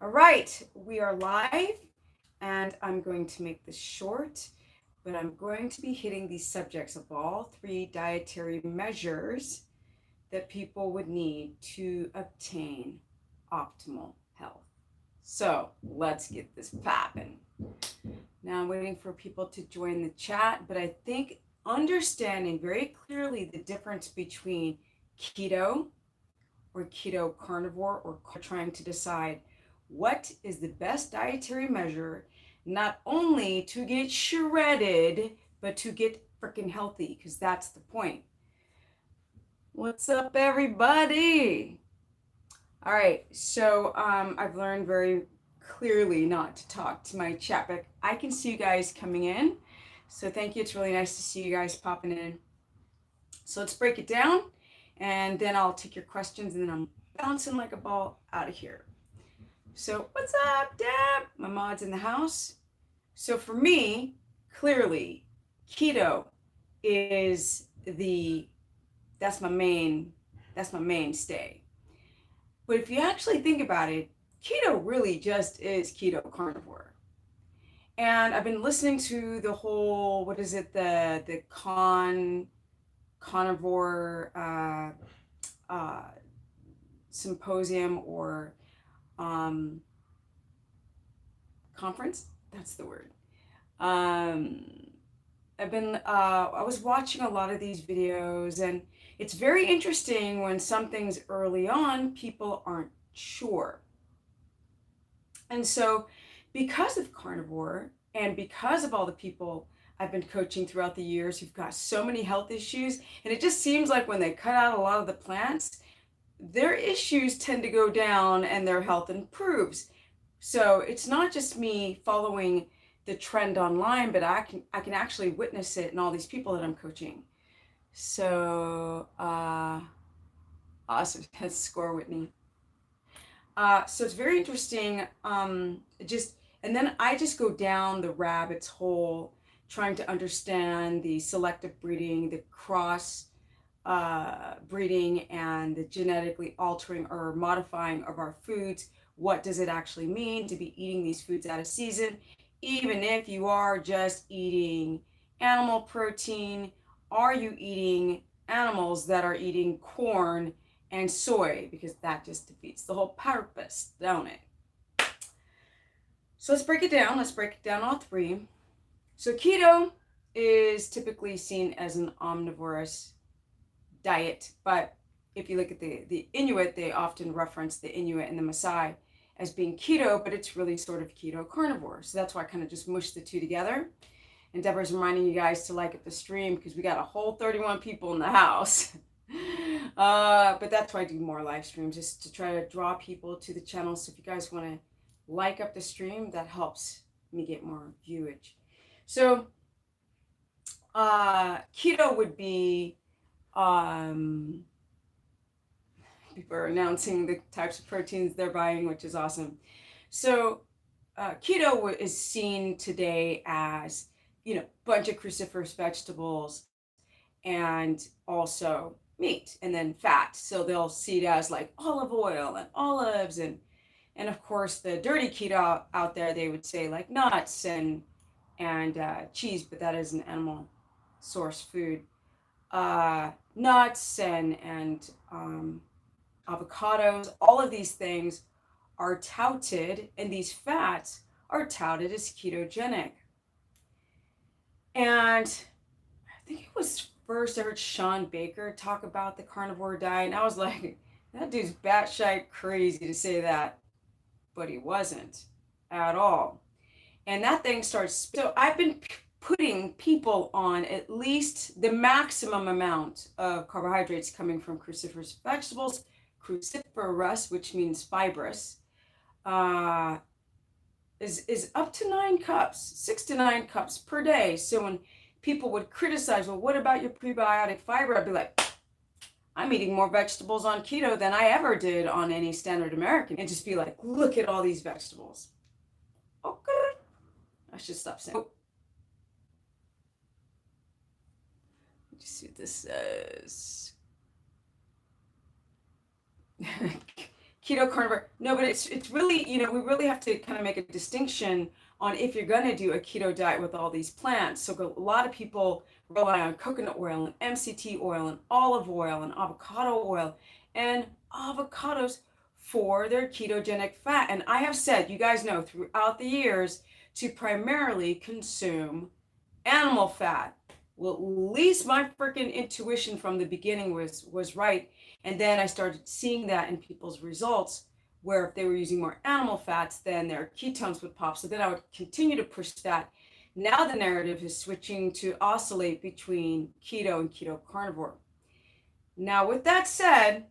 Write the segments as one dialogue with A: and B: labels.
A: All right, we are live, and I'm going to make this short, but I'm going to be hitting these subjects of all three dietary measures that people would need to obtain optimal health. So let's get this popping. Now I'm waiting for people to join the chat, but I think understanding very clearly the difference between keto or keto carnivore or trying to decide what is the best dietary measure, not only to get shredded, but to get freaking healthy, because that's the point. What's up, everybody? All right, so I've learned very clearly not to talk to my chat, but I can see you guys coming in. So thank you. It's really nice to see you guys popping in. So let's break it down, and then I'll take your questions, and then I'm bouncing like a ball out of here. So what's up, Deb? My mod's in the house. So for me, clearly, keto is that's my mainstay. But if you actually think about it, keto really just is keto carnivore. And I've been listening to the whole, what is it, the carnivore uh, symposium or conference. That's the word. I was watching a lot of these videos, and it's very interesting when something's early on, people aren't sure. And so, because of carnivore and because of all the people I've been coaching throughout the years who've got so many health issues, and it just seems like when they cut out a lot of the plants, their issues tend to go down and their health improves. So it's not just me following the trend online, but I can actually witness it in all these people that I'm coaching. So awesome. Let's score, Whitney. So it's very interesting. And then I just go down the rabbit's hole trying to understand the selective breeding, the cross breeding, and the genetically altering or modifying of our foods. What does it actually mean to be eating these foods out of season? Even if you are just eating animal protein, are you eating animals that are eating corn and soy? Because that just defeats the whole purpose, don't it? So let's break it down. Let's break it down all three. So keto is typically seen as an omnivorous diet, but if you look at the Inuit, they often reference the Inuit and the Maasai as being keto, but it's really sort of keto carnivore. So that's why I kind of just mushed the two together. And Deborah's reminding you guys to like up the stream because we got a whole 31 people in the house. But that's why I do more live streams, just to try to draw people to the channel. So if you guys want to like up the stream, that helps me get more viewage. So keto would be people are announcing the types of proteins they're buying, which is awesome. So keto is seen today as, a bunch of cruciferous vegetables and also meat and then fat. So they'll see it as like olive oil and olives and of course the dirty keto out there, they would say like nuts and cheese, but that is an animal source food. Nuts and avocados, all of these things are touted, and these fats are touted as ketogenic. And I think it was first I heard Sean Baker talk about the carnivore diet, and I was like, that dude's batshit crazy to say that, but he wasn't at all. And that thing starts, so I've been putting people on at least the maximum amount of carbohydrates coming from cruciferous vegetables. Cruciferous, which means fibrous, is up to 9 cups, 6 to 9 cups per day. So when people would criticize, well, what about your prebiotic fiber? I'd be like, I'm eating more vegetables on keto than I ever did on any standard American. And just be like, look at all these vegetables. Okay. I should stop saying. Oh. Let's see what this says. keto, carnivore. No, but it's really, we really have to kind of make a distinction on if you're going to do a keto diet with all these plants. So a lot of people rely on coconut oil and MCT oil and olive oil and avocado oil and avocados for their ketogenic fat. And I have said, you guys know throughout the years, to primarily consume animal fat. Well, at least my freaking intuition from the beginning was right. And then I started seeing that in people's results, where if they were using more animal fats, then their ketones would pop. So then I would continue to push that. Now the narrative is switching to oscillate between keto and keto carnivore. Now, with that said,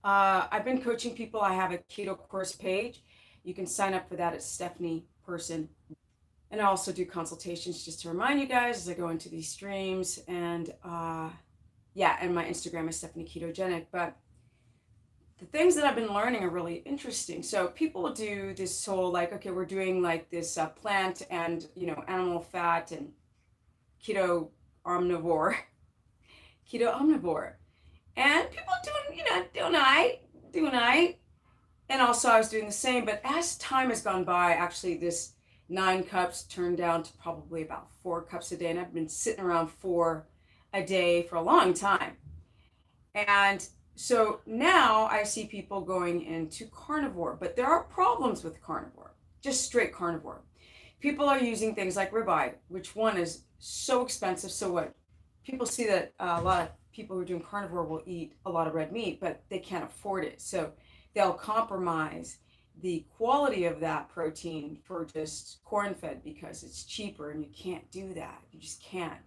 A: I've been coaching people. I have a keto course page. You can sign up for that at Stephanie Person. And I also do consultations, just to remind you guys as I go into these streams. And and my Instagram is Stephanie Ketogenic. But the things that I've been learning are really interesting. So people do this whole like, okay, we're doing like this plant and, animal fat and keto omnivore. And people doing I. And also I was doing the same. But as time has gone by, actually this 9 cups turned down to probably about 4 cups a day. And I've been sitting around 4 a day for a long time. And so now I see people going into carnivore, but there are problems with carnivore, just straight carnivore. People are using things like ribeye, which one is so expensive. So what? People see that a lot of people who are doing carnivore will eat a lot of red meat, but they can't afford it. So they'll compromise the quality of that protein for just corn-fed because it's cheaper, and you can't do that. You just can't.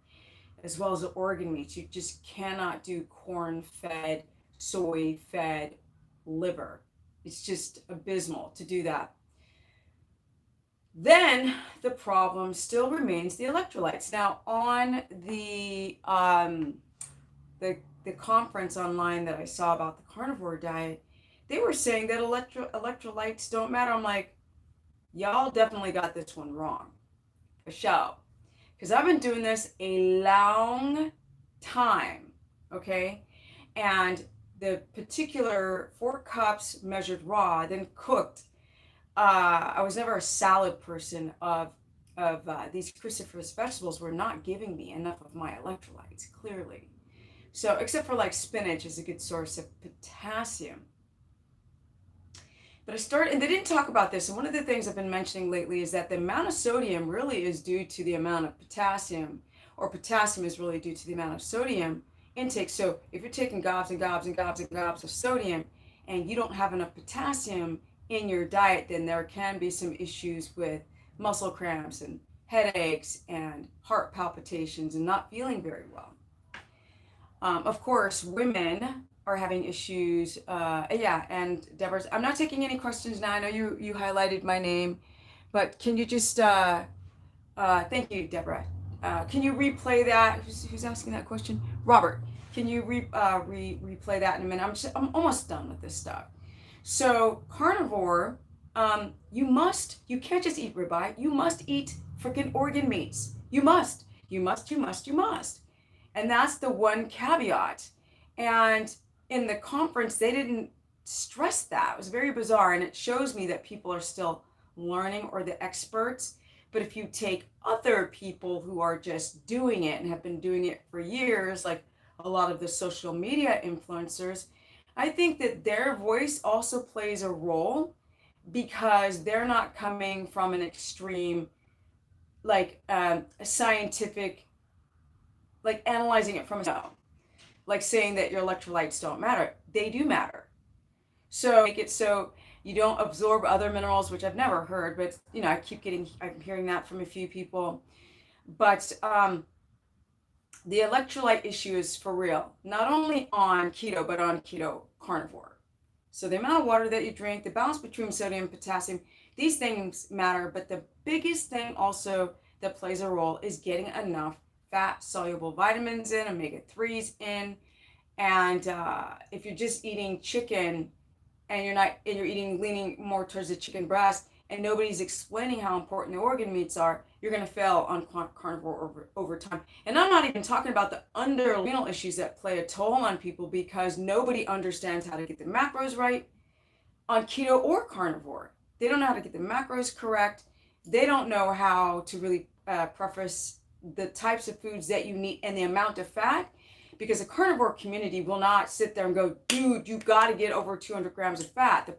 A: As well as the organ meats, you just cannot do corn-fed, soy-fed liver. It's just abysmal to do that. Then the problem still remains the electrolytes. Now on the conference online that I saw about the carnivore diet, they were saying that electrolytes don't matter. I'm like, y'all definitely got this one wrong, for sure. Because I've been doing this a long time, okay? And the particular 4 cups measured raw, then cooked. I was never a salad person of these cruciferous vegetables were not giving me enough of my electrolytes, clearly. So, except for like spinach is a good source of potassium. But and they didn't talk about this. And one of the things I've been mentioning lately is that the amount of sodium really is due to the amount of potassium, or potassium is really due to the amount of sodium intake. So if you're taking gobs and gobs and gobs and gobs of sodium and you don't have enough potassium in your diet, then there can be some issues with muscle cramps and headaches and heart palpitations and not feeling very well. Of course, women are having issues. And Deborah, I'm not taking any questions now. I know you highlighted my name, but can you just, thank you, Deborah. Can you replay that? Who's asking that question? Robert, can you replay that in a minute? I'm almost done with this stuff. So carnivore, you can't just eat ribeye. You must eat freaking organ meats. You must. And that's the one caveat. And in the conference, they didn't stress that. It was very bizarre. And it shows me that people are still learning, or the experts. But if you take other people who are just doing it and have been doing it for years, like a lot of the social media influencers, I think that their voice also plays a role, because they're not coming from an extreme, like a scientific, like analyzing it from like saying that your electrolytes don't matter. They do matter. So make it so you don't absorb other minerals, which I've never heard, but I'm hearing that from a few people. But the electrolyte issue is for real, not only on keto, but on keto carnivore. So the amount of water that you drink, the balance between sodium and potassium, these things matter. But the biggest thing also that plays a role is getting enough fat soluble vitamins in, omega-3s in. And if you're just eating chicken and you're leaning more towards the chicken breast, and nobody's explaining how important the organ meats are, you're going to fail on carnivore over time. And I'm not even talking about the underlying issues that play a toll on people because nobody understands how to get the macros right on keto or carnivore. They don't know how to get the macros correct. They don't know how to really preface the types of foods that you need and the amount of fat, because the carnivore community will not sit there and go, dude, you got to get over 200 grams of fat. The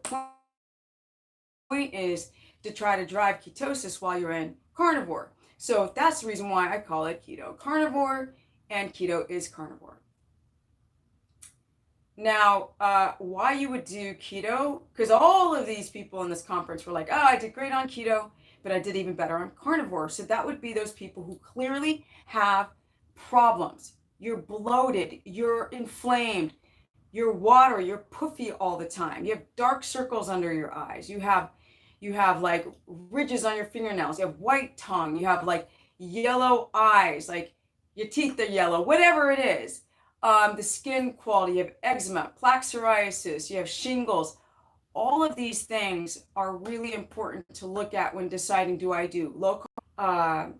A: point is to try to drive ketosis while you're in carnivore. So that's the reason why I call it keto carnivore, and keto is carnivore. Now, why you would do keto? Because all of these people in this conference were like, oh, I did great on keto, but I did even better on carnivore. So that would be those people who clearly have problems. You're bloated, you're inflamed, you're watery, you're puffy all the time. You have dark circles under your eyes. You have like ridges on your fingernails. You have white tongue. You have like yellow eyes, like your teeth are yellow, whatever it is. The skin quality, you have eczema, plaque psoriasis, you have shingles. All of these things are really important to look at when deciding, do I do low carb,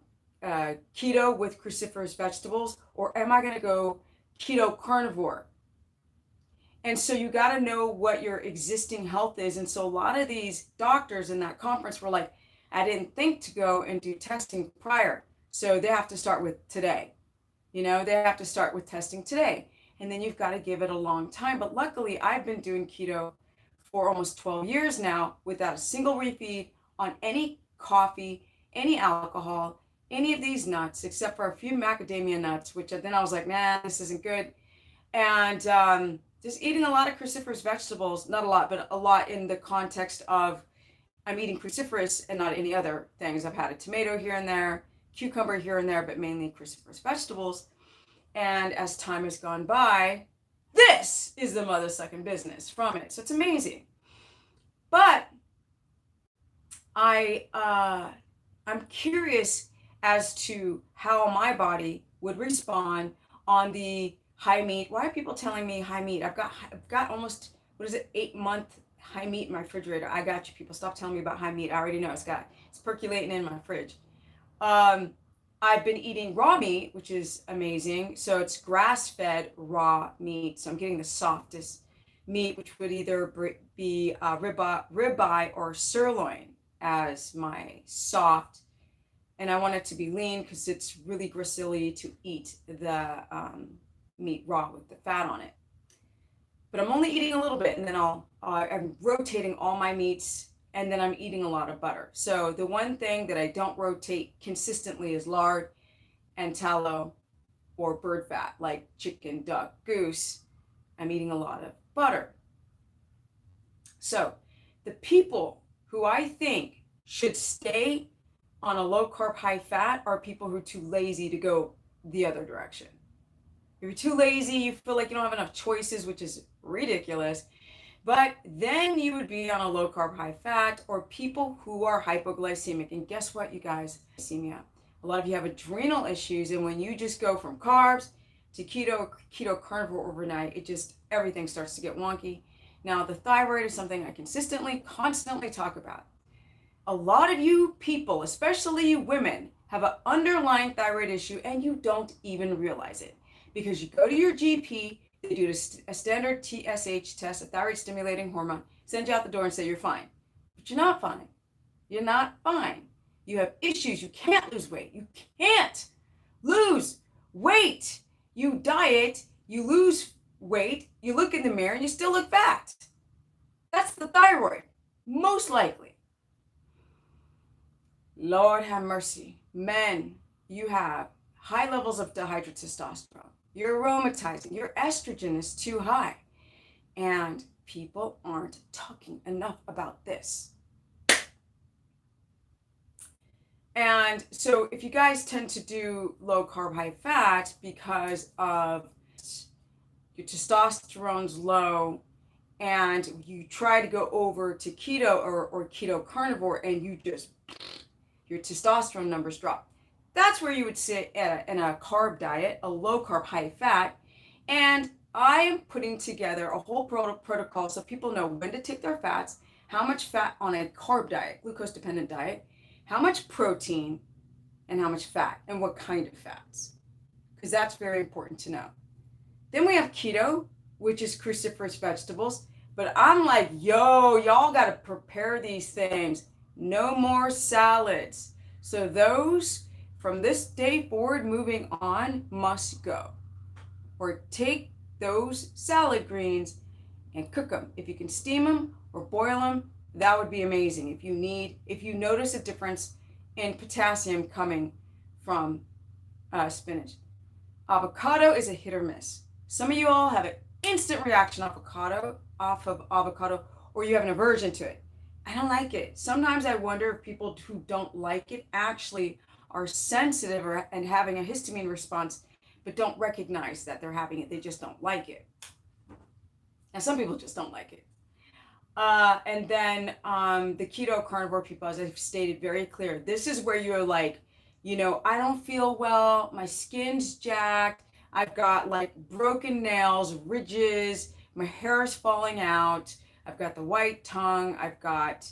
A: keto with cruciferous vegetables, or am I going to go keto carnivore? And so you got to know what your existing health is. And so a lot of these doctors in that conference were like, I didn't think to go and do testing prior. So they have to start with today. They have to start with testing today. And then you've got to give it a long time. But luckily, I've been doing keto for almost 12 years now without a single refeed on any coffee, any alcohol, any of these nuts, except for a few macadamia nuts, which then I was like, nah, this isn't good. And just eating a lot of cruciferous vegetables, not a lot, but a lot in the context of I'm eating cruciferous and not any other things. I've had a tomato here and there, cucumber here and there, but mainly cruciferous vegetables. And as time has gone by, this is the mother-sucking business from it. So it's amazing. But I'm curious as to how my body would respond on the high meat. Why are people telling me high meat? I've got almost, 8-month high meat in my refrigerator. I got you, people. Stop telling me about high meat. I already know it's percolating in my fridge. I've been eating raw meat, which is amazing. So it's grass-fed raw meat. So I'm getting the softest meat, which would either be ribeye or sirloin as my soft. And I want it to be lean because it's really gristly to eat the meat raw with the fat on it. But I'm only eating a little bit, and then I'm rotating all my meats, and then I'm eating a lot of butter. So the one thing that I don't rotate consistently is lard and tallow or bird fat, like chicken, duck, goose. I'm eating a lot of butter. So the people who I think should stay on a low carb, high fat are people who are too lazy to go the other direction. If you're too lazy, you feel like you don't have enough choices, which is ridiculous. But then you would be on a low carb, high fat, or people who are hypoglycemic. And guess what, you guys? Glycemia. A lot of you have adrenal issues, and when you just go from carbs to keto carnivore overnight, everything starts to get wonky. Now, the thyroid is something I constantly talk about. A lot of you people, especially you women, have an underlying thyroid issue, and you don't even realize it. Because you go to your GP, they do a standard TSH test, a thyroid stimulating hormone, send you out the door and say you're fine. But you're not fine. You're not fine. You have issues. You can't lose weight. You can't lose weight. You diet, you lose weight, you look in the mirror, and you still look fat. That's the thyroid, most likely. Lord have mercy. Men, you have high levels of dihydrotestosterone. You're aromatizing. Your estrogen is too high. And people aren't talking enough about this. And so if you guys tend to do low carb, high fat because of your testosterone's low and you try to go over to keto or keto carnivore and your testosterone numbers drop. That's where you would sit in a carb diet, a low carb, high fat. And I am putting together a whole protocol so people know when to take their fats, how much fat on a carb diet, glucose dependent diet, how much protein, and how much fat, and what kind of fats, because that's very important to know. Then we have keto, which is cruciferous vegetables. But I'm like, yo, y'all got to prepare these things. No more salads. So those from this day forward moving on must go. Or take those salad greens and cook them. If you can steam them or boil them, that would be amazing. If you notice a difference in potassium coming from spinach. Avocado is a hit or miss. Some of you all have an instant reaction off of avocado, or you have an aversion to it. I don't like it. Sometimes I wonder if people who don't like it actually are sensitive and having a histamine response, but don't recognize that they're having it. They just don't like it. And some people just don't like it. And then the keto carnivore people, as I've stated very clear, this is where you're like, I don't feel well, my skin's jacked, I've got like broken nails, ridges, my hair is falling out, I've got the white tongue, I've got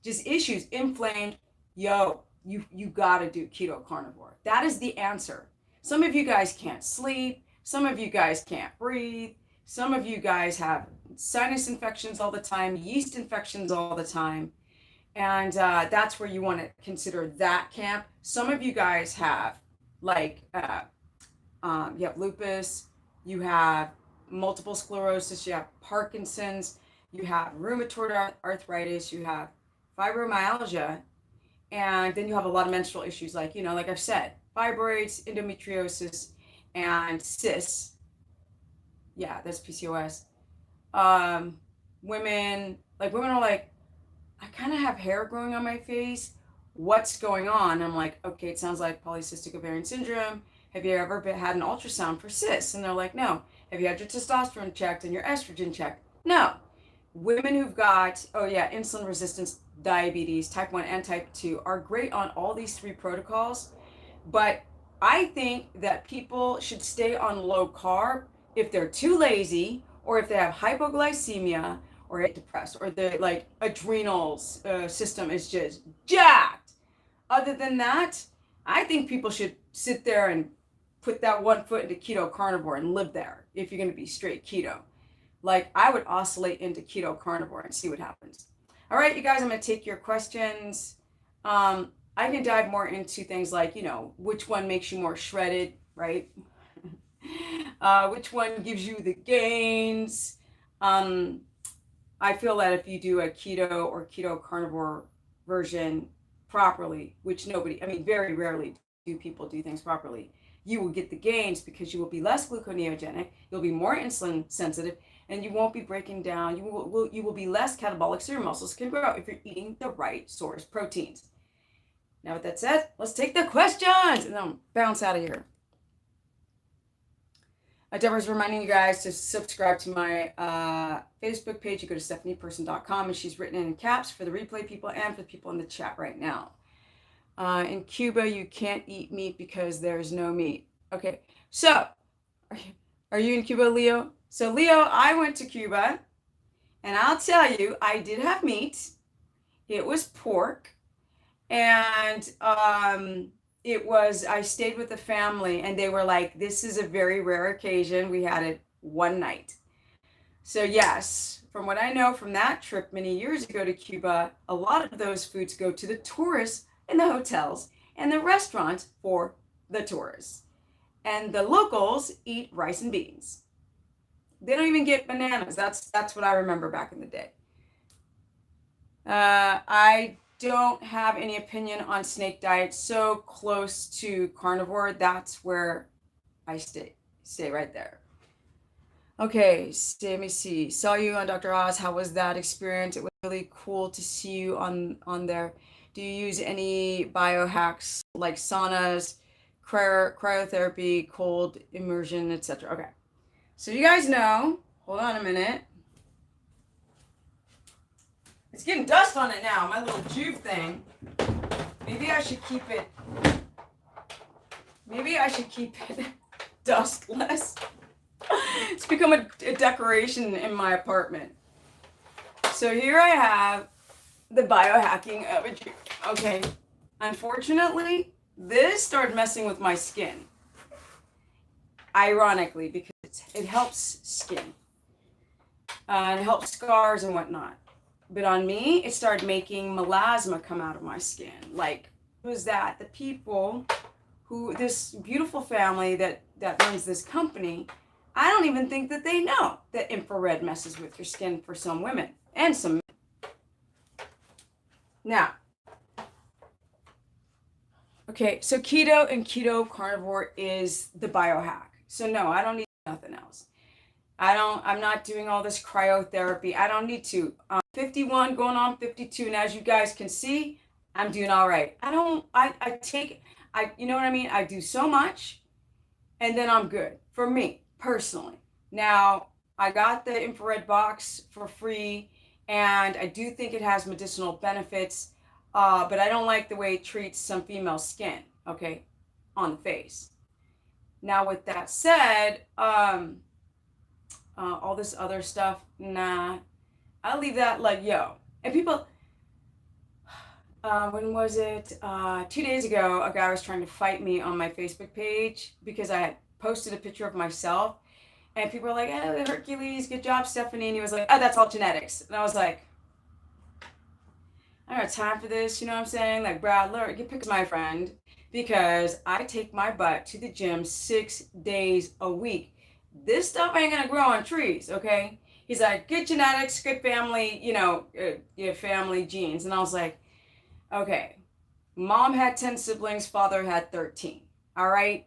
A: just issues, inflamed. Yo, you gotta do keto carnivore. That is the answer. Some of you guys can't sleep, some of you guys can't breathe, some of you guys have sinus infections all the time, yeast infections all the time. And that's where you want to consider that camp. Some of you guys have like, you have lupus, you have multiple sclerosis, you have Parkinson's, you have rheumatoid arthritis, you have fibromyalgia, and then you have a lot of menstrual issues like, like I've said, fibroids, endometriosis, and cysts. Yeah, that's PCOS. Women are like, I kind of have hair growing on my face. What's going on? I'm like, okay, it sounds like polycystic ovarian syndrome. Have you ever had an ultrasound for cysts? And they're like, no. Have you had your testosterone checked and your estrogen checked? No. Women who've got, insulin resistance, diabetes, type 1 and type 2 are great on all these 3 protocols. But I think that people should stay on low carb if they're too lazy, or if they have hypoglycemia, or get depressed, or the like adrenals system is just jacked. Other than that, I think people should sit there and put that one foot into keto carnivore and live there if you're going to be straight keto. Like, I would oscillate into keto carnivore and see what happens. All right, you guys, I'm going to take your questions. I can dive more into things like, which one makes you more shredded, right? Which one gives you the gains? I feel that if you do a keto or keto carnivore version properly, which very rarely do people do things properly, you will get the gains because you will be less gluconeogenic, you'll be more insulin sensitive, and you won't be breaking down. You will be less catabolic, so your muscles can grow if you're eating the right source proteins. Now, with that said, let's take the questions and then bounce out of here. Deborah's reminding you guys to subscribe to my Facebook page. You go to stephanieperson.com, and she's written in caps for the replay people and for the people in the chat right now. In Cuba, you can't eat meat because there's no meat. Okay, so are you in Cuba, Leo? So, Leo, I went to Cuba, and I'll tell you, I did have meat. It was pork, and I stayed with the family, and they were like, this is a very rare occasion. We had it one night. So yes, from what I know from that trip many years ago to Cuba, a lot of those foods go to the tourists in the hotels and the restaurants for the tourists. And the locals eat rice and beans. They don't even get bananas. That's what I remember back in the day. I don't have any opinion on snake diet. So close to carnivore, that's where I stay right there. Okay, let me see. Saw you on Dr. Oz. How was that experience? It was really cool to see you on there. Do you use any biohacks like saunas, cryotherapy, cold immersion, etc.? Okay, so you guys know, hold on a minute. It's getting dust on it now, my little Juve thing. Maybe I should keep it dustless. It's become a decoration in my apartment. So here I have the biohacking of a Jew. Okay. Unfortunately, this started messing with my skin. Ironically, because it helps skin. It helps scars and whatnot. But on me, it started making melasma come out of my skin. Like, who's that? The people who, this beautiful family that runs this company, I don't even think that they know that infrared messes with your skin for some women and some men. Now, okay, so keto and keto carnivore is the biohack. So no, I don't need nothing else. I'm not doing all this cryotherapy. I don't need to. I'm 51 going on 52. And as you guys can see, I'm doing all right. You know what I mean? I do so much and then I'm good for me personally. Now, I got the infrared box for free and I do think it has medicinal benefits, but I don't like the way it treats some female skin, okay, on the face. Now, with that said, all this other stuff, nah, I'll leave that like, yo. And people, when was it? 2 days ago, a guy was trying to fight me on my Facebook page because I had posted a picture of myself. And people were like, "Oh, Hercules, good job, Stephanie." And he was like, "Oh, that's all genetics." And I was like, I don't have time for this. You know what I'm saying? Like, Brad, look, get picked my friend because I take my butt to the gym 6 days a week. This stuff ain't gonna grow on trees, okay? He's like, good genetics, good family, your family genes. And I was like, okay, mom had 10 siblings, father had 13, all right?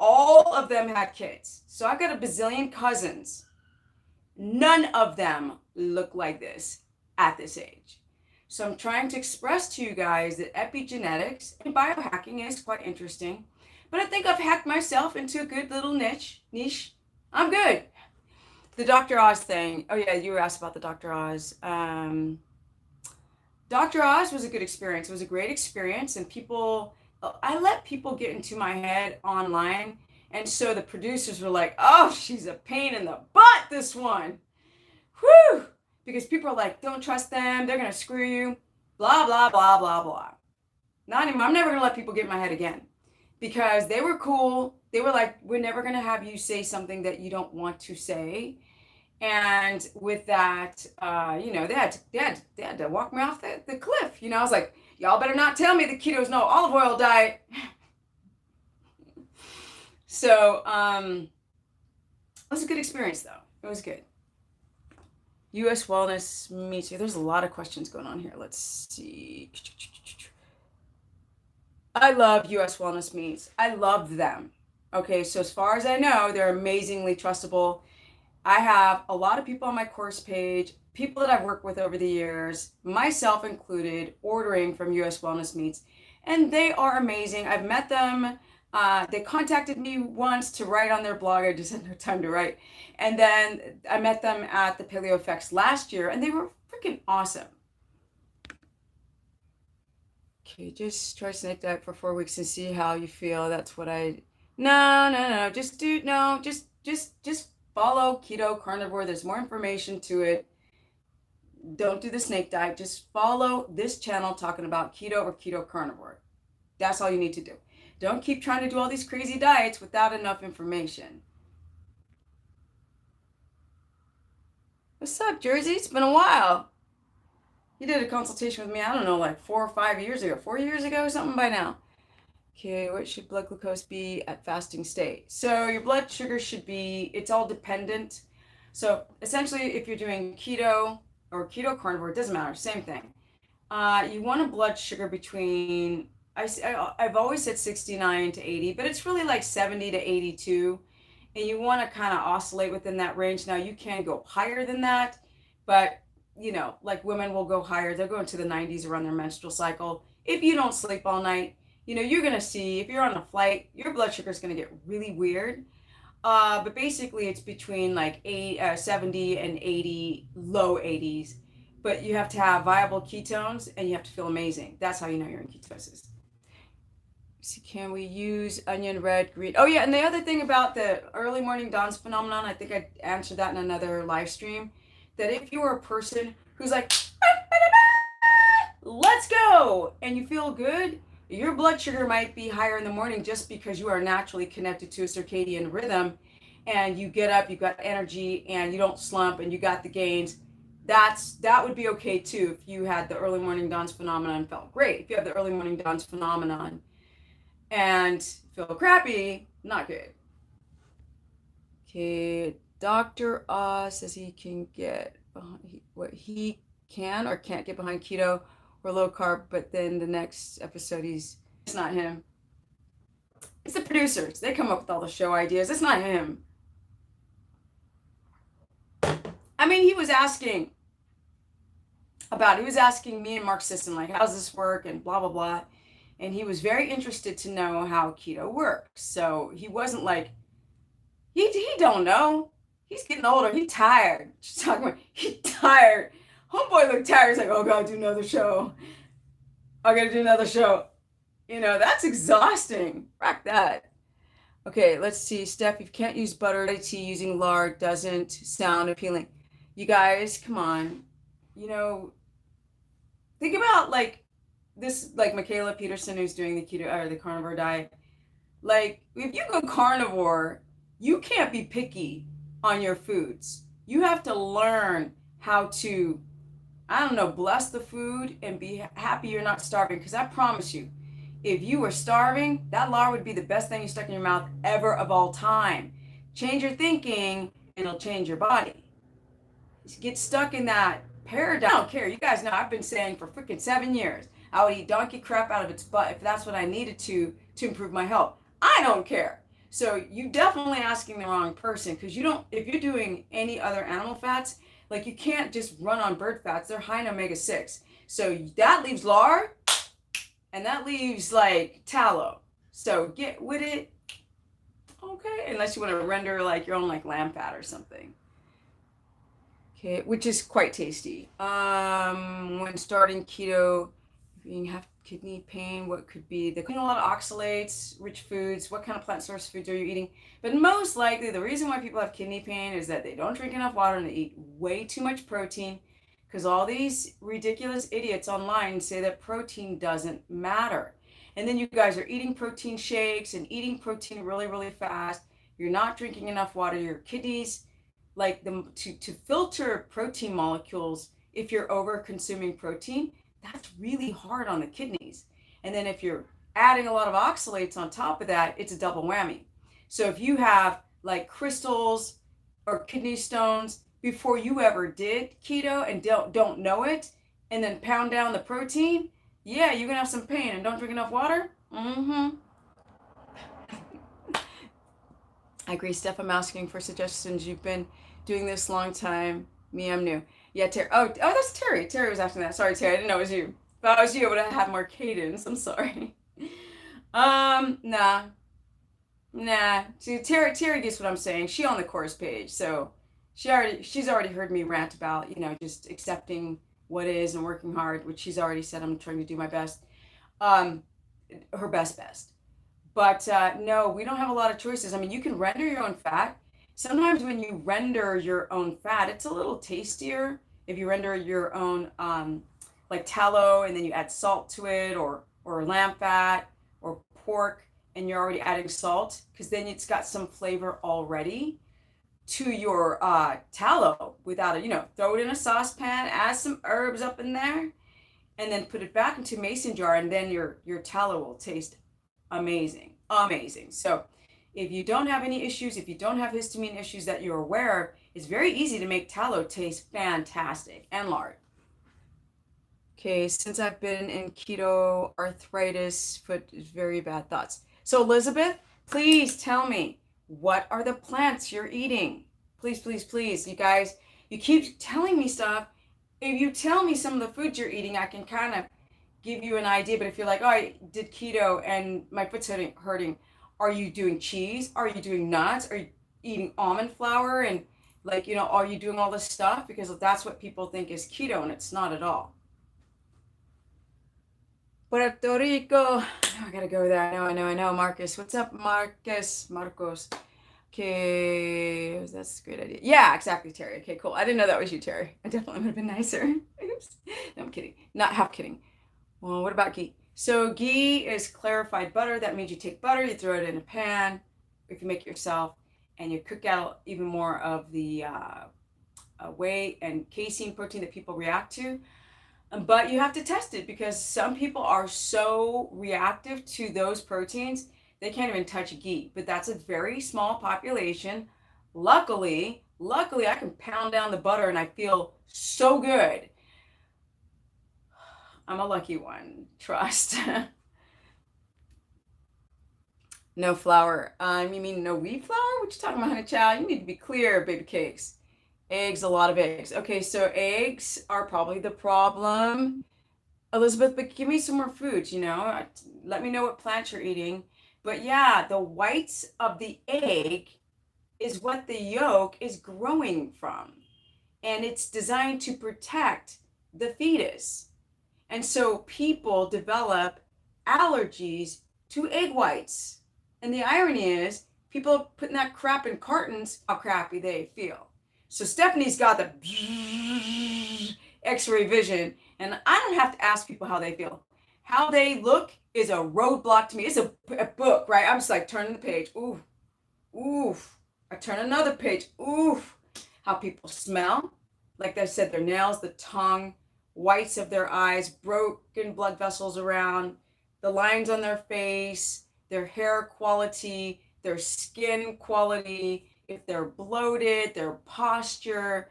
A: All of them had kids. So I got a bazillion cousins. None of them look like this at this age. So I'm trying to express to you guys that epigenetics and biohacking is quite interesting. But I think I've hacked myself into a good little niche. I'm good. The Dr. Oz thing. Oh yeah, you were asked about the Dr. Oz. Dr. Oz was a good experience. It was a great experience, and I let people get into my head online, and so the producers were like, "Oh, she's a pain in the butt, this one." Whew! Because people are like, "Don't trust them. They're gonna screw you." Blah blah blah blah blah. Not anymore. I'm never gonna let people get in my head again, because they were cool. They were like, "We're never gonna have you say something that you don't want to say." And with that, they had to walk me off the cliff. I was like, y'all better not tell me the keto's no olive oil diet. So it was a good experience, though. It was good. U.S. wellness meets. There's a lot of questions going on here. Let's see. I love U.S. wellness meets. I love them. Okay, so as far as I know, they're amazingly trustable. I have a lot of people on my course page, people that I've worked with over the years, myself included, ordering from US Wellness Meets, and they are amazing. I've met them. They contacted me once to write on their blog. I just had no time to write. And then I met them at the Paleo Effects last year, and they were freaking awesome. Okay, just try snake diet for 4 weeks and see how you feel. That's what No. Just follow keto carnivore. There's more information to it. Don't do the snake diet. Just follow this channel talking about keto or keto carnivore. That's all you need to do. Don't keep trying to do all these crazy diets without enough information. What's up, Jersey? It's been a while. You did a consultation with me, I don't know, like 4 or 5 years ago. 4 years ago, something by now. Okay, what should blood glucose be at fasting state? So your blood sugar should be, it's all dependent. So essentially, if you're doing keto or keto carnivore, it doesn't matter, same thing. You want a blood sugar between, I've always said 69 to 80, but it's really like 70 to 82. And you want to kind of oscillate within that range. Now, you can go higher than that, but like women will go higher. They'll go into the 90s around their menstrual cycle. If you don't sleep all night, you're going to see, if you're on a flight, your blood sugar is going to get really weird. But basically, it's between like 70 and 80, low 80s. But you have to have viable ketones and you have to feel amazing. That's how you know you're in ketosis. So can we use onion, red, green? Oh, yeah. And the other thing about the early morning dawns phenomenon, I think I answered that in another live stream, that if you're a person who's like, let's go, and you feel good, your blood sugar might be higher in the morning just because you are naturally connected to a circadian rhythm, and you get up, you got energy, and you don't slump, and you got the gains. That would be okay too if you had the early morning dawns phenomenon and felt great. If you have the early morning dawns phenomenon and feel crappy, not good. Okay, Dr. Oz says he can get behind, what he can or can't get behind keto or low carb, but then the next episode it's not him. It's the producers. They come up with all the show ideas. It's not him. I mean, he was asking me and Mark Sisson, like, how's this work and blah, blah, blah. And he was very interested to know how keto works. So he wasn't like, he don't know. He's getting older. He's tired. She's talking about, he's tired. Homeboy looked tired. He's like, oh, God, do another show. I gotta do another show. You know, that's exhausting. Rack that. Okay, let's see. Steph, if you can't use butter tea, using lard doesn't sound appealing. You guys, come on. You know, think about like this, like Michaela Peterson, who's doing the keto or the carnivore diet. Like, if you go carnivore, you can't be picky on your foods. You have to learn how to, I don't know, bless the food and be happy you're not starving. Because I promise you, if you were starving, that lard would be the best thing you stuck in your mouth ever of all time. Change your thinking, and it'll change your body. Get stuck in that paradigm. I don't care. You guys know I've been saying for freaking 7 years, I would eat donkey crap out of its butt if that's what I needed to improve my health. I don't care. So you definitely asking the wrong person, because you don't, if you're doing any other animal fats, like you can't just run on bird fats. They're high in omega-6. So that leaves lard and that leaves like tallow. So get with it. Okay. Unless you want to render like your own like lamb fat or something. Okay, which is quite tasty. When starting keto, if you have kidney pain, what could be a lot of oxalates, rich foods, what kind of plant source foods are you eating? But most likely the reason why people have kidney pain is that they don't drink enough water and they eat way too much protein, because all these ridiculous idiots online say that protein doesn't matter. And then you guys are eating protein shakes and eating protein really, really fast. You're not drinking enough water. Your kidneys, like to filter protein molecules, if you're over consuming protein, that's really hard on the kidneys. And then if you're adding a lot of oxalates on top of that, it's a double whammy. So if you have like crystals or kidney stones before you ever did keto and don't know it, and then pound down the protein, yeah, you're gonna have some pain. And don't drink enough water. I agree, Steph. I'm asking for suggestions. You've been doing this long time. Me, I'm new. Yeah, Terry. Oh, that's Terry. Terry was asking that. Sorry, Terry. I didn't know it was you. If I was you, I would have had more cadence. I'm sorry. Nah. See, Terry gets what I'm saying. She on the course page, so she's already heard me rant about, just accepting what is and working hard, which she's already said I'm trying to do my best. Her best. But no, we don't have a lot of choices. I mean, you can render your own fat. Sometimes when you render your own fat, it's a little tastier if you render your own like tallow and then you add salt to it, or lamb fat or pork, and you're already adding salt, because then it's got some flavor already to your tallow without it. Throw it in a saucepan, add some herbs up in there, and then put it back into a mason jar, and then your tallow will taste amazing. So if you don't have any issues, if you don't have histamine issues that you're aware of, it's very easy to make tallow taste fantastic, and lard. Okay, since I've been in keto, arthritis, foot is very bad thoughts. So Elizabeth, please tell me, what are the plants you're eating? Please, you guys, you keep telling me stuff. If you tell me some of the foods you're eating, I can kind of give you an idea. But if you're like, oh, I did keto and my foot's hurting, are you doing cheese? Are you doing nuts? Are you eating almond flour? And are you doing all this stuff? Because that's what people think is keto, and it's not at all. Puerto Rico. I gotta go there. I know. Marcus. What's up, Marcos? Okay, that's a great idea. Yeah, exactly, Terry. Okay, cool. I didn't know that was you, Terry. I definitely would have been nicer. Oops. No, I'm kidding. Not half kidding. Well, what about ghee? So ghee is clarified butter. That means you take butter, you throw it in a pan, you can make it yourself, and you cook out even more of the whey and casein protein that people react to. But you have to test it because some people are so reactive to those proteins, they can't even touch ghee. But that's a very small population. Luckily, I can pound down the butter and I feel so good. I'm a lucky one, trust. No flour. You mean no wheat flour? What you talking about, honey child? You need to be clear, baby cakes. Eggs, a lot of eggs. Okay, so eggs are probably the problem. Elizabeth, but give me some more foods, Let me know what plants you're eating. But yeah, the whites of the egg is what the yolk is growing from. And it's designed to protect the fetus. And so people develop allergies to egg whites. And the irony is, people putting that crap in cartons, how crappy they feel. So Stephanie's got the X-ray vision, and I don't have to ask people how they feel. How they look is a roadblock to me. It's a book, right? I'm just like turning the page. Ooh, oof. I turn another page. Oof. How people smell. Like I said, their nails, the tongue, whites of their eyes, broken blood vessels around, the lines on their face, their hair quality, their skin quality, if they're bloated, their posture.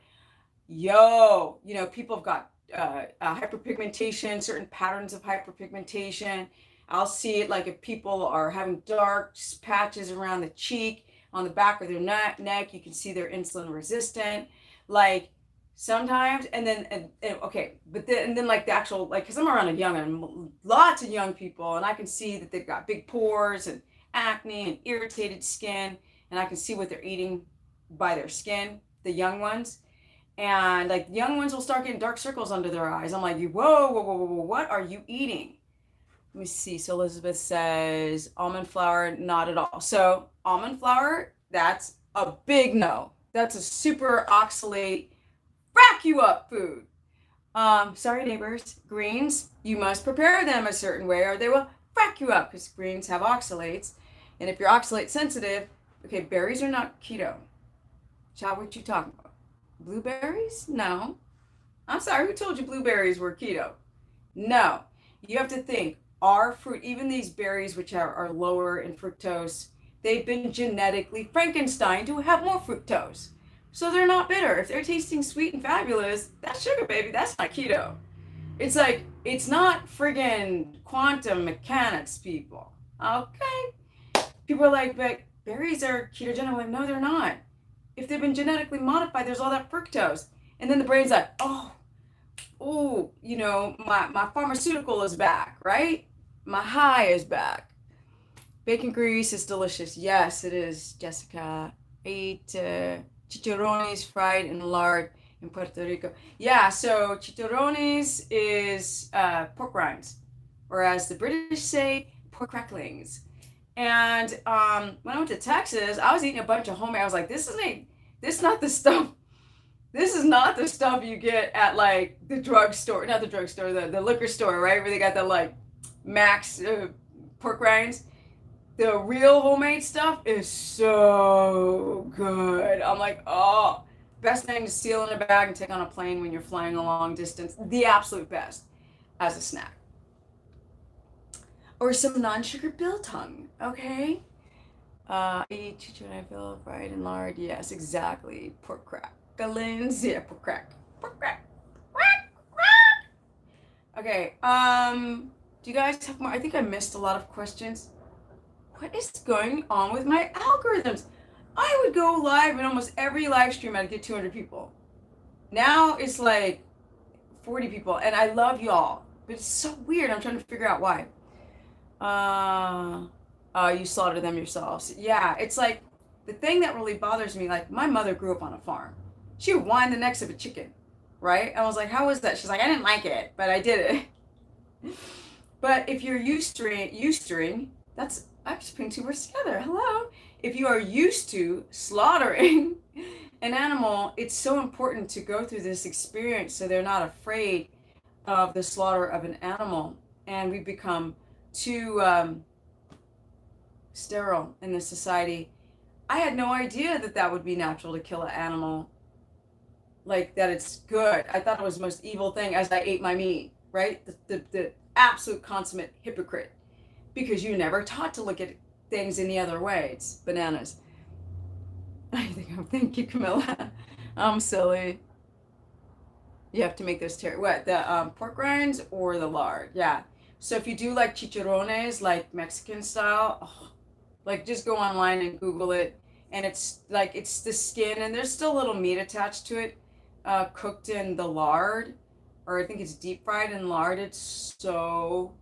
A: People have got hyperpigmentation, certain patterns of hyperpigmentation. I'll see it like if people are having dark patches around the cheek, on the back of their neck, you can see they're insulin resistant. Like sometimes, and then like the actual, like, because I'm around lots of young people, and I can see that they've got big pores and acne and irritated skin, and I can see what they're eating by their skin, the young ones. And like young ones will start getting dark circles under their eyes. I'm like, whoa, what are you eating? Let me see. So Elizabeth says almond flour, not at all. So almond flour, that's a big no. That's a super oxalate, rack you up food. Sorry, neighbors. Greens, you must prepare them a certain way or they will rack you up because greens have oxalates. And if you're oxalate sensitive, okay, berries are not keto. Child, what you talking about? Blueberries? No. I'm sorry, who told you blueberries were keto? No. You have to think, our fruit, even these berries which are lower in fructose, they've been genetically Frankenstein to have more fructose. So they're not bitter. If they're tasting sweet and fabulous, that's sugar, baby. That's not keto. It's like, it's not friggin' quantum mechanics, people. Okay? People are like, but berries are ketogenic. I'm like, no, they're not. If they've been genetically modified, there's all that fructose. And then the brain's like, my pharmaceutical is back, right? My high is back. Bacon grease is delicious. Yes, it is, Jessica. I eat chicharrones fried in lard in Puerto Rico. Yeah, so chicharrones is pork rinds, or as the British say, pork cracklings. And when I went to Texas, I was eating a bunch of homemade. I was like, this is not the stuff. This is not the stuff you get at like the drugstore, not the drugstore, the liquor store, right? Where they got the like max pork rinds. The real homemade stuff is so good. I'm like, oh, best thing to seal in a bag and take on a plane when you're flying a long distance. The absolute best as a snack. Or some non-sugar biltong, okay? Eat chicharron fried in lard. Yes, exactly. Pork cracklings. Yeah, pork crack. Okay, do you guys have more? I think I missed a lot of questions. What is going on with my algorithms? I would go live in almost every live stream. I'd get 200 people. Now it's like 40 people, and I love y'all, but it's so weird. I'm trying to figure out why. You slaughter them yourselves. Yeah, it's like the thing that really bothers me, like my mother grew up on a farm. She would wind the necks of a chicken, right? And I was like, how was that? She's like, I didn't like it, but I did it. But if you're eustering, that's I'm just putting two words together. Hello. If you are used to slaughtering an animal, it's so important to go through this experience so they're not afraid of the slaughter of an animal. And we become too sterile in this society. I had no idea that that would be natural to kill an animal, like that it's good. I thought it was the most evil thing as I ate my meat, right? The absolute consummate hypocrite, because you're never taught to look at things any other way. It's bananas. Thank you, Camilla. I'm silly. You have to make those the pork rinds or the lard. Yeah. So if you do like chicharrones, like Mexican style, oh, like just go online and Google it, and it's like it's the skin, and there's still a little meat attached to it, cooked in the lard, or I think it's deep fried in lard. It's so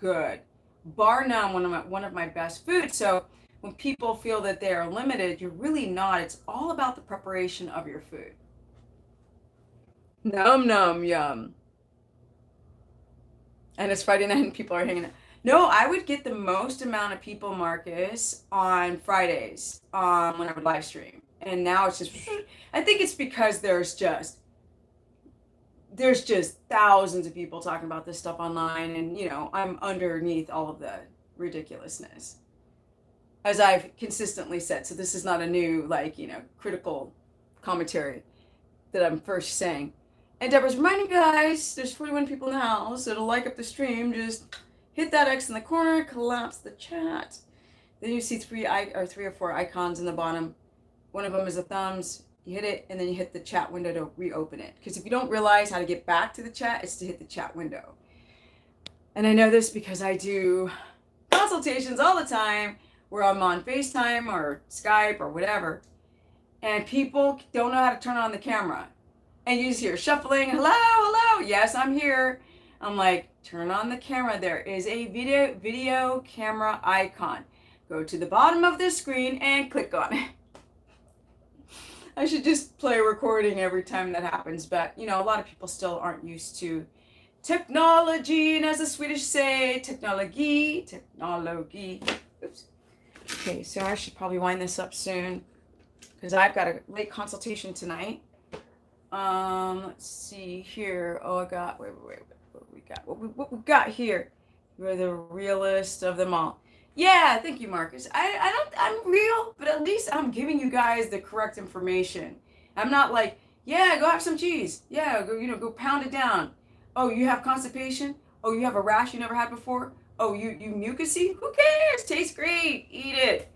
A: good, bar none. One of my best foods. So when people feel that they are limited, you're really not. It's all about the preparation of your food. Num num yum. And it's Friday night and people are hanging out. No, I would get the most amount of people, Marcus, on Fridays when I would live stream. And now it's just, I think it's because there's just thousands of people talking about this stuff online, and I'm underneath all of the ridiculousness, as I've consistently said. So this is not a new critical commentary that I'm first saying. And Deborah's reminding you guys, there's 41 people in the house. It'll like up the stream. Just hit that X in the corner, collapse the chat. Then you see three or four icons in the bottom. One of them is a thumbs. You hit it, and then you hit the chat window to reopen it. Because if you don't realize how to get back to the chat, it's to hit the chat window. And I know this because I do consultations all the time where I'm on FaceTime or Skype or whatever, and people don't know how to turn on the camera. And you just hear shuffling, hello, yes, I'm here. I'm like, turn on the camera. There is a video camera icon. Go to the bottom of the screen and click on it. I should just play a recording every time that happens, but a lot of people still aren't used to technology, and as the Swedish say, technology. Oops. Okay, so I should probably wind this up soon because I've got a late consultation tonight. Let's see here. Oh, I got, wait, what we got here? You're the realist of them all. Yeah, thank you, Marcus. I'm real, but at least I'm giving you guys the correct information. I'm not like, yeah, go have some cheese. Yeah, go pound it down. Oh, you have constipation? Oh, you have a rash you never had before? Oh, you mucusy? Who cares? Tastes great. Eat it.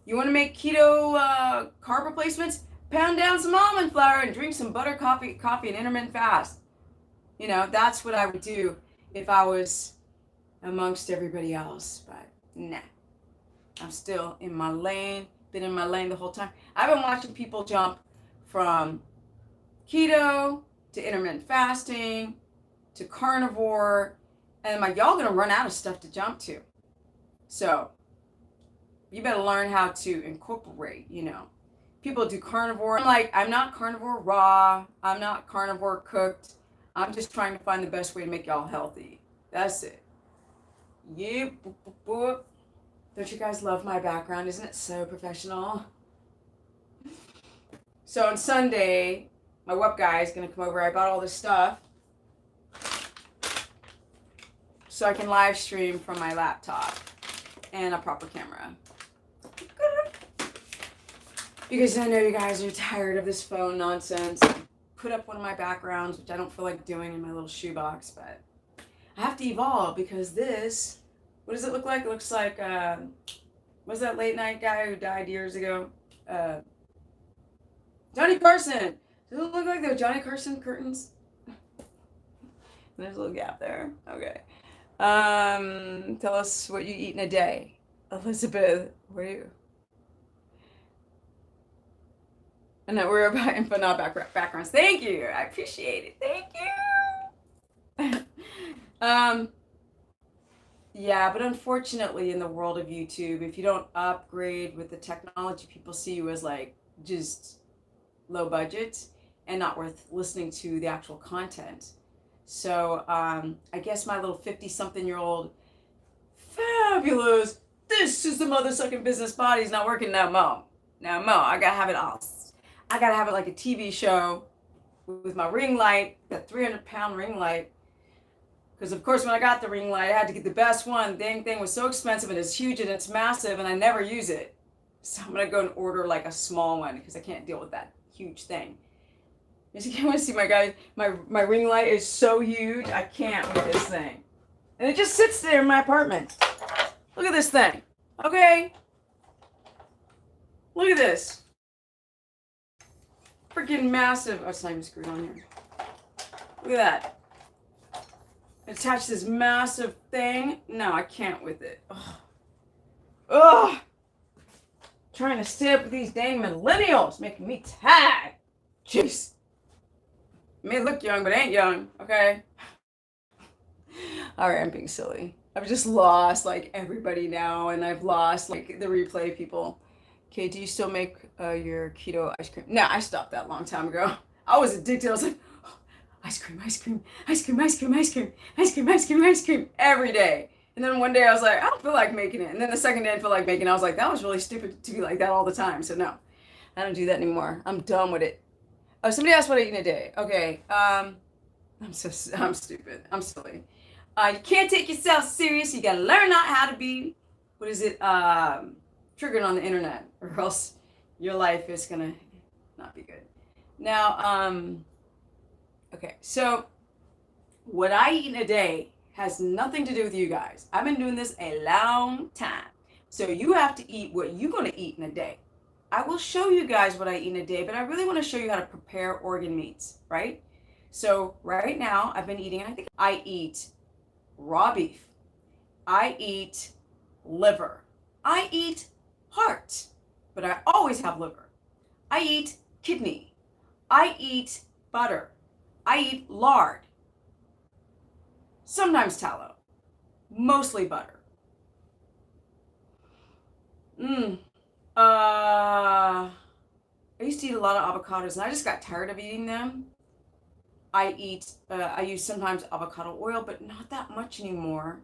A: You want to make keto carb replacements? Pound down some almond flour and drink some butter coffee and intermittent fast. That's what I would do if I was amongst everybody else. But nah, I'm still in my lane. Been in my lane the whole time. I've been watching people jump from keto to intermittent fasting to carnivore, and I'm like, y'all gonna run out of stuff to jump to. So you better learn how to incorporate, People do carnivore. I'm like, I'm not carnivore raw. I'm not carnivore cooked. I'm just trying to find the best way to make y'all healthy. That's it. Yeah. Boop, boop, boop. Don't you guys love my background? Isn't it so professional? So on Sunday, my web guy is going to come over. I bought all this stuff so I can live stream from my laptop and a proper camera. Because I know you guys are tired of this phone nonsense. Put up one of my backgrounds, which I don't feel like doing in my little shoebox, but I have to evolve because this, what does it look like? It looks like, was that late night guy who died years ago? Johnny Carson. Does it look like those Johnny Carson curtains? There's a little gap there. Okay. Tell us what you eat in a day. Elizabeth, where are you? And that we're about info, not backgrounds. Thank you. I appreciate it. Thank you. Yeah, but unfortunately in the world of YouTube, if you don't upgrade with the technology, people see you as like just low budget and not worth listening to the actual content. So I guess my little 50-something-year-old fabulous this is the mother-sucking business body's not working no more. No more. I gotta have it all. I gotta have it like a TV show with my ring light, that 300-pound ring light. Because of course when I got the ring light, I had to get the best one. The dang thing was so expensive and it's huge and it's massive and I never use it. So I'm gonna go and order like a small one because I can't deal with that huge thing. You can't want to see my guy, my ring light is so huge, I can't with this thing. And it just sits there in my apartment. Look at this thing. Okay? Look at this. Freaking massive. Oh, it's not even screwed on here. Look at that. Attach this massive thing. No, I can't with it. Ugh. Ugh. Trying to stay up with these dang millennials, making me tired. Jeez. I may look young, but I ain't young, okay? All right, I'm being silly. I've just lost, like, everybody now, and I've lost, like, the replay people. Okay, do you still make your keto ice cream? No, I stopped that a long time ago. I was addicted. I was like, oh, ice cream, ice cream, ice cream, ice cream, ice cream, ice cream, ice cream, ice cream, every day. And then one day I was like, I don't feel like making it. And then the second day I didn't feel like making it. I was like, that was really stupid to be like that all the time. So no, I don't do that anymore. I'm done with it. Oh, somebody asked what I eat in a day. Okay, I'm stupid. I'm silly. You can't take yourself serious. You gotta learn not how to be, what is it, triggered on the internet, or else your life is gonna not be good. Now, okay, so what I eat in a day has nothing to do with you guys. I've been doing this a long time. So you have to eat what you're gonna eat in a day. I will show you guys what I eat in a day, but I really want to show you how to prepare organ meats, right? So right now I've been eating, I eat raw beef. I eat liver. I eat heart, but I always have liver. I eat kidney. I eat butter. I eat lard. Sometimes tallow. Mostly butter. I used to eat a lot of avocados and I just got tired of eating them. I use sometimes avocado oil, but not that much anymore.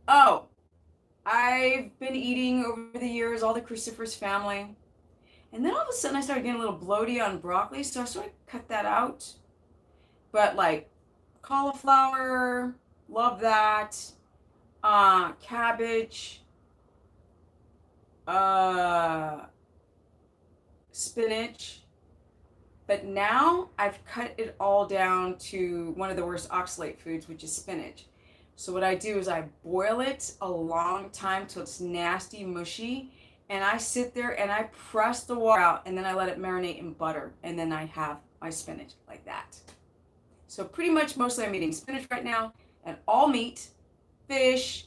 A: Oh, I've been eating over the years all the cruciferous family. And then all of a sudden I started getting a little bloaty on broccoli, so I sort of cut that out. But like cauliflower, love that. Cabbage, spinach. But now I've cut it all down to one of the worst oxalate foods, which is spinach. So what I do is I boil it a long time till it's nasty, mushy, and I sit there and I press the water out, and then I let it marinate in butter, and then I have my spinach like that. So pretty much mostly I'm eating spinach right now, and all meat, fish,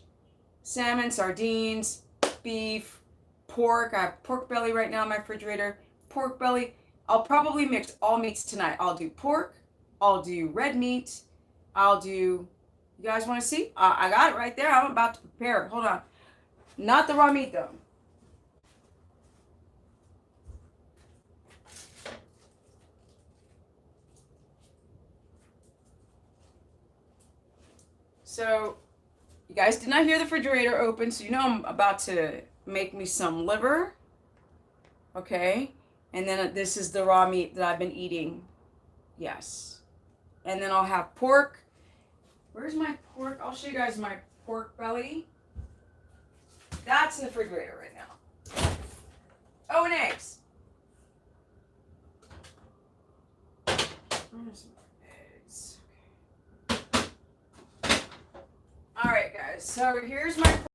A: salmon, sardines, beef, pork. I have pork belly right now in my refrigerator. Pork belly. I'll probably mix all meats tonight. I'll do pork. I'll do red meat. I'll do, you guys want to see? I got it right there. I'm about to prepare it. Hold on. Not the raw meat though. So, you guys did not hear the refrigerator open, so you know I'm about to make me some liver. Okay. And then this is the raw meat that I've been eating. Yes. And then I'll have pork. Where's my pork? I'll show you guys my pork belly. That's in the refrigerator right now. Oh, and eggs. Where's my eggs? Okay. All right, guys. So here's my